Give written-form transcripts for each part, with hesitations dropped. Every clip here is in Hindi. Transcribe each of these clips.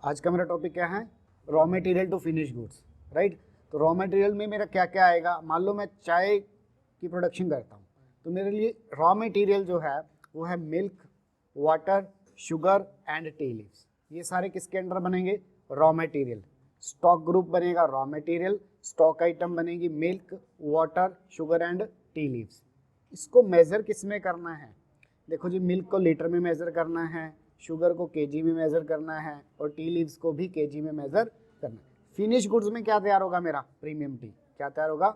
आज का मेरा टॉपिक क्या है, raw material to finish goods, right. तो रॉ मटेरियल में मेरा क्या क्या आएगा, मान लो मैं चाय की प्रोडक्शन करता हूँ तो मेरे लिए रॉ मटेरियल जो है वो है milk, water, sugar and tea leaves. ये सारे किसके अंडर बनेंगे, रॉ मटेरियल। स्टॉक ग्रुप बनेगा रॉ मटेरियल, स्टॉक आइटम बनेगी milk, water, sugar and tea leaves. इसको मेज़र किस में करना है, देखो जी, मिल्क को लीटर में मेज़र करना है, शुगर को केजी में मेज़र करना है और टी लीव्स को भी केजी में मेज़र करना है। फिनिश गुड्स में क्या तैयार होगा मेरा, प्रीमियम टी। क्या तैयार होगा,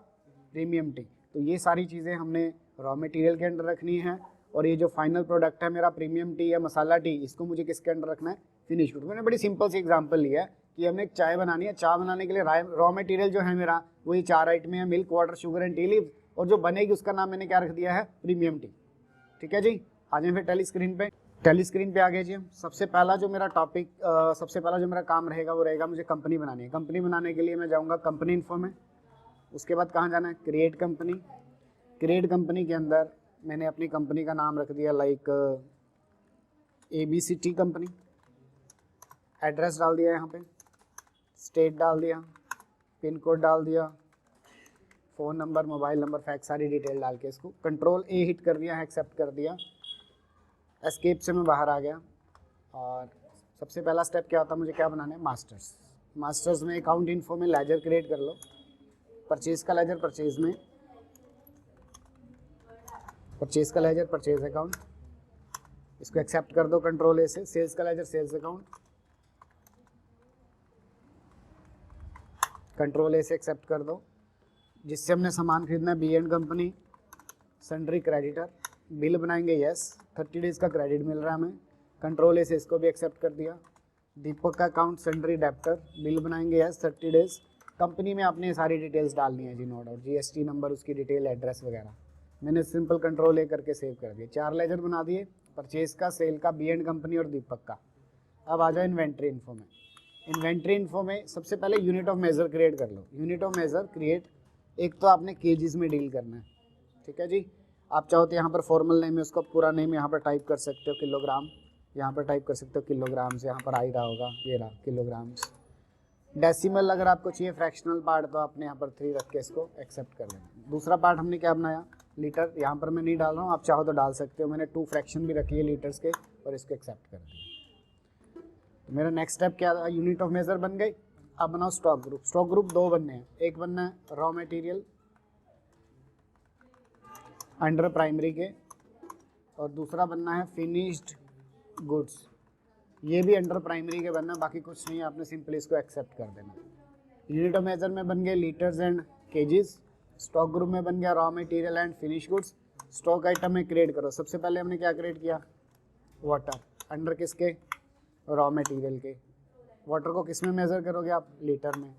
प्रीमियम टी। तो ये सारी चीज़ें हमने रॉ मटेरियल के अंडर रखनी है और ये जो फाइनल प्रोडक्ट है मेरा प्रीमियम टी या मसाला टी, इसको मुझे किसके अंडर रखना है, फिनिश गुड्स। मैंने बड़ी सिंपल सी एग्जांपल लिया है कि हमने एक चाय बनानी है, चाय बनाने के लिए रॉ मटेरियल जो है मेरा वो ये 4 आइटम है, milk, water, sugar and tea leaves, और जो बनेगी उसका नाम मैंने क्या रख दिया है, प्रीमियम टी। ठीक है जी, आ जाए फिर टेली स्क्रीन पे। टेली स्क्रीन पे आ गए जी हम। सबसे पहला जो मेरा टॉपिक, सबसे पहला जो मेरा काम रहेगा वो रहेगा मुझे कंपनी बनानी है। कंपनी बनाने के लिए मैं जाऊंगा कंपनी इन्फो में। उसके बाद कहाँ जाना है, क्रिएट कंपनी। क्रिएट कंपनी के अंदर मैंने अपनी कंपनी का नाम रख दिया लाइक ABCT कंपनी। एड्रेस डाल दिया यहाँ पे, स्टेट डाल दिया, पिन कोड डाल दिया, phone number, mobile number, fax, सारी डिटेल डाल के इसको कंट्रोल A हिट कर दिया, एक्सेप्ट कर दिया। एस्केप से मैं बाहर आ गया और सबसे पहला स्टेप क्या होता है, मुझे क्या बनाना है, मास्टर्स। मास्टर्स में अकाउंट इन्फो में लेजर क्रिएट कर लो। परचेज का लेजर परचेज में, परचेज का लेजर परचेज अकाउंट, इसको एक्सेप्ट कर दो कंट्रोल A से। सेल्स का ledger sales account, control A से एक्सेप्ट कर दो। जिससे हमने सामान खरीदना है, B&K company, sundry creditor, bill बनाएंगे यस, 30 डेज़ का क्रेडिट मिल रहा है हमें, कंट्रोल A से इसको भी एक्सेप्ट कर दिया। दीपक का अकाउंट सन्ड्री डेप्टर, बिल बनाएंगे यस, 30 डेज़। कंपनी में आपने सारी डिटेल्स डालनी है जी, नो डाउट, GST नंबर, उसकी डिटेल, एड्रेस वगैरह। मैंने सिंपल कंट्रोल A करके सेव कर दिया। 4 लेजर बना दिए, परचेज का, सेल का, B&K कंपनी और दीपक का। अब आ जाओ इन्वेंट्री इन्फो में। इन्वेंट्री इन्फो में सबसे पहले यूनिट ऑफ मेजर क्रिएट कर लो। यूनिट ऑफ मेजर क्रिएट, एक तो आपने केजीज में डील करना है, ठीक है जी। आप चाहो तो यहाँ पर फॉर्मल नेम है, उसका पूरा नेम यहाँ पर टाइप कर सकते हो, किलोग्राम, यहाँ पर टाइप कर सकते हो किलोग्राम्स, यहाँ पर आ ही रहा होगा, ये रहा किलोग्राम्स। डेसिमल अगर आपको चाहिए फ्रैक्शनल पार्ट तो आपने यहाँ पर 3 रख के इसको एक्सेप्ट कर लेना। दूसरा पार्ट हमने क्या बनाया, लीटर, यहाँ पर मैं नहीं डाल रहा हूँ, आप चाहो तो डाल सकते हो। मैंने 2 फ्रैक्शन भी रख लिए लीटर्स के और इसको एक्सेप्ट कर दिया। तो मेरा नेक्स्ट स्टेप क्या था, यूनिट ऑफ मेजर बन गई। अब बनाओ स्टॉक ग्रुप। स्टॉक ग्रुप 2 बनने हैं, एक बनना है रॉ मटेरियल अंडर प्राइमरी के और दूसरा बनना है फिनिश्ड गुड्स, ये भी अंडर प्राइमरी के बनना, बाकी कुछ नहीं, आपने सिंपली इसको एक्सेप्ट कर देना। यूनिट ऑफ मेजर में बन गए litres and KGs. Stock group में बन गया raw material and finish goods. Stock item में क्रिएट करो। सबसे पहले हमने क्या क्रिएट किया, वाटर, अंडर किसके, रॉ मटेरियल के। वाटर को किस में मेज़र करोगे आप, लीटर में।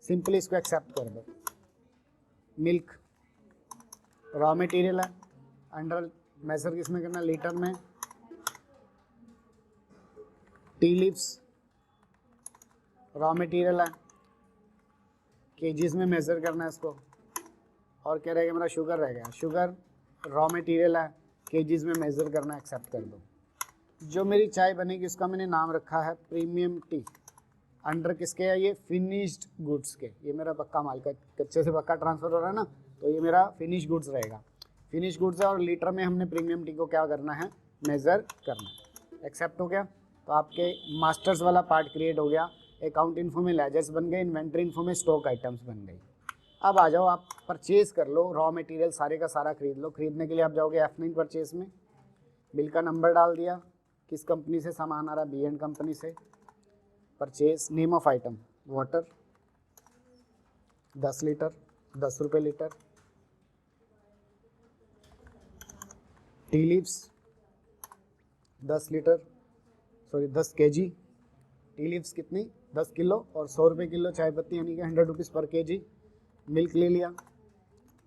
सिंपली इसको एक्सेप्ट कर दो। मिल्क रॉ मटेरियल है, अंडर मेजर किस में करना, लीटर में। टी लीव्स रॉ मटेरियल है, केजीज में मेज़र करना है इसको। और क्या रहेगा मेरा, शुगर रह गया। शुगर रॉ मटेरियल है, केजीज में मेज़र करना, एक्सेप्ट कर दो। जो मेरी चाय बनेगी उसका मैंने नाम रखा है प्रीमियम टी। अंडर किसके है ये, फिनिश्ड गुड्स के। ये मेरा पक्का माल का, कच्चे से पक्का ट्रांसफ़र हो रहा है ना, तो ये मेरा फिनिश गुड्स रहेगा। फिनिश गुड्स है और लीटर में हमने प्रीमियम टी को क्या करना है, मेज़र करना है। एक्सेप्ट हो गया, तो आपके मास्टर्स वाला पार्ट क्रिएट हो गया। अकाउंट इन्फो में लेजर्स बन गए, इन्वेंट्री इन्फो में स्टॉक आइटम्स बन गई। अब आ जाओ आप परचेज़ कर लो, रॉ मटेरियल सारे का सारा खरीद लो। खरीदने के लिए आप जाओगे F9 परचेज़ में, बिल का नंबर डाल दिया, किस कंपनी से सामान आ रहा है, B&K कंपनी से। Purchase, name of item water 10 litre, 10 रुपये litre. Tea leaves 10 litre, sorry 10 KG. Tea leaves कितनी, 10 किलो और 100 रुपये किलो चाय पत्ती, यानी कि 100 रुपीज़ पर केजी। मिल्क ले लिया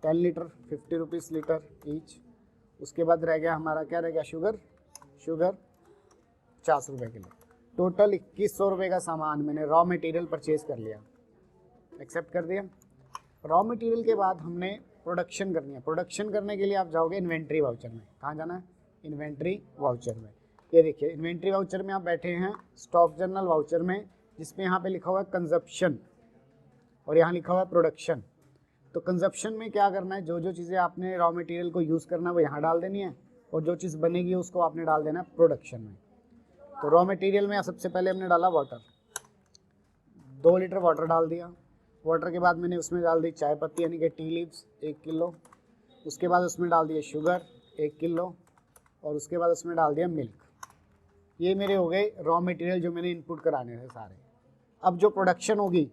10 लीटर, 50 रुपीज़ लीटर ईच। उसके बाद रह गया हमारा, क्या रह गया, शुगर। शुगर 50 रुपये किलो। टोटल 2100 रुपये का सामान मैंने रॉ मटेरियल परचेज़ कर लिया, एक्सेप्ट कर दिया। रॉ मटेरियल के बाद हमने प्रोडक्शन करनी है। प्रोडक्शन करने के लिए आप जाओगे इन्वेंट्री वाउचर में। कहाँ जाना है, इन्वेंट्री वाउचर में। ये देखिए इन्वेंट्री वाउचर में आप बैठे हैं स्टॉक जर्नल वाउचर में, जिसमें यहाँ पे लिखा हुआ है कंजप्शन और यहाँ लिखा हुआ है प्रोडक्शन। तो कंजप्शन में क्या करना है, जो जो चीज़ें आपने रॉ मटेरियल को यूज़ करना है वो यहाँ डाल देनी है, और जो चीज़ बनेगी उसको आपने डाल देना है प्रोडक्शन में। तो रॉ मटेरियल में सबसे पहले हमने डाला वाटर, 2 लीटर वाटर डाल दिया। वाटर के बाद मैंने उसमें डाल दी चाय पत्ती यानी कि टी लीव्स 1 किलो। उसके बाद उसमें डाल दिया शुगर 1 किलो, और उसके बाद उसमें डाल दिया मिल्क। ये मेरे हो गए रॉ मटेरियल जो मैंने इनपुट कराने थे सारे। अब जो प्रोडक्शन होगी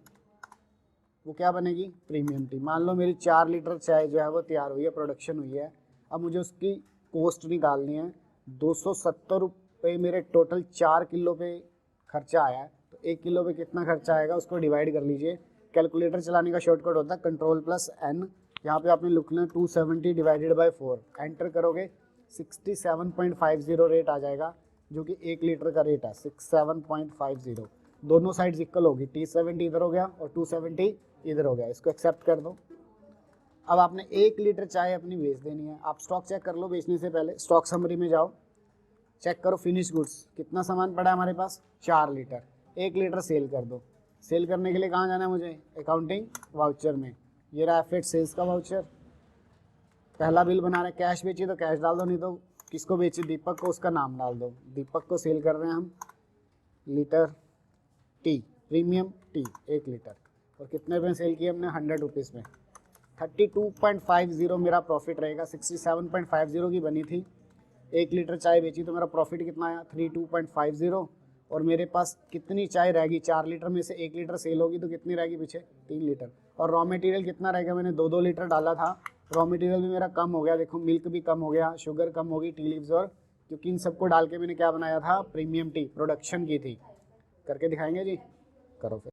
वो क्या बनेगी, प्रीमियम टी। मान लो मेरी 4 लीटर चाय जो है वो तैयार हुई है, प्रोडक्शन हुई है। अब मुझे उसकी कॉस्ट निकालनी है। 270 रुपये मेरे टोटल 4 किलो पे खर्चा आया है, तो 1 किलो पे कितना खर्चा आएगा उसको डिवाइड कर लीजिए। कैलकुलेटर चलाने का शॉर्टकट होता है Ctrl+N। यहाँ पे आपने लिखना है 270 डिवाइडेड बाई 4, एंटर करोगे 67.50 रेट आ जाएगा, जो कि 1 लीटर का रेट है 67.50। दोनों साइड्स इक्वल होगी, T70 इधर हो गया और 270 इधर हो गया। इसको एक्सेप्ट कर दो। अब आपने 1 लीटर चाय अपनी बेच देनी है। आप स्टॉक चेक कर लो बेचने से पहले, स्टॉक समरी में जाओ, चेक करो फिनिश गुड्स कितना सामान पड़ा है हमारे पास, 4 लीटर। 1 लीटर सेल कर दो। सेल करने के लिए कहाँ जाना है मुझे, अकाउंटिंग वाउचर में। ये रहा एफेट सेल्स का वाउचर। पहला बिल बना रहे, कैश बेची तो कैश डाल दो, नहीं तो किसको बेची, दीपक को, उसका नाम डाल दो। दीपक को सेल कर रहे हैं हम litre T, premium T 1 litre, और कितने रुपये सेल किए हमने, 100 रुपीज़ में। 32.50 मेरा प्रॉफिट रहेगा। 67.50 की बनी थी, 1 लीटर चाय बेची तो मेरा प्रॉफिट कितना आया, 32.50। और मेरे पास कितनी चाय रहेगी, 4 लीटर में से 1 लीटर सेल होगी तो कितनी रहेगी पीछे, 3 लीटर। और रॉ मटेरियल कितना रहेगा, मैंने 2-2 लीटर डाला था। रॉ मटेरियल भी मेरा कम हो गया, देखो मिल्क भी कम हो गया, शुगर कम होगी, टी लीव्स, और क्योंकि इन सबको डाल के मैंने क्या बनाया था, प्रीमियम टी, प्रोडक्शन की थी। करके दिखाएंगे जी, करो फिर।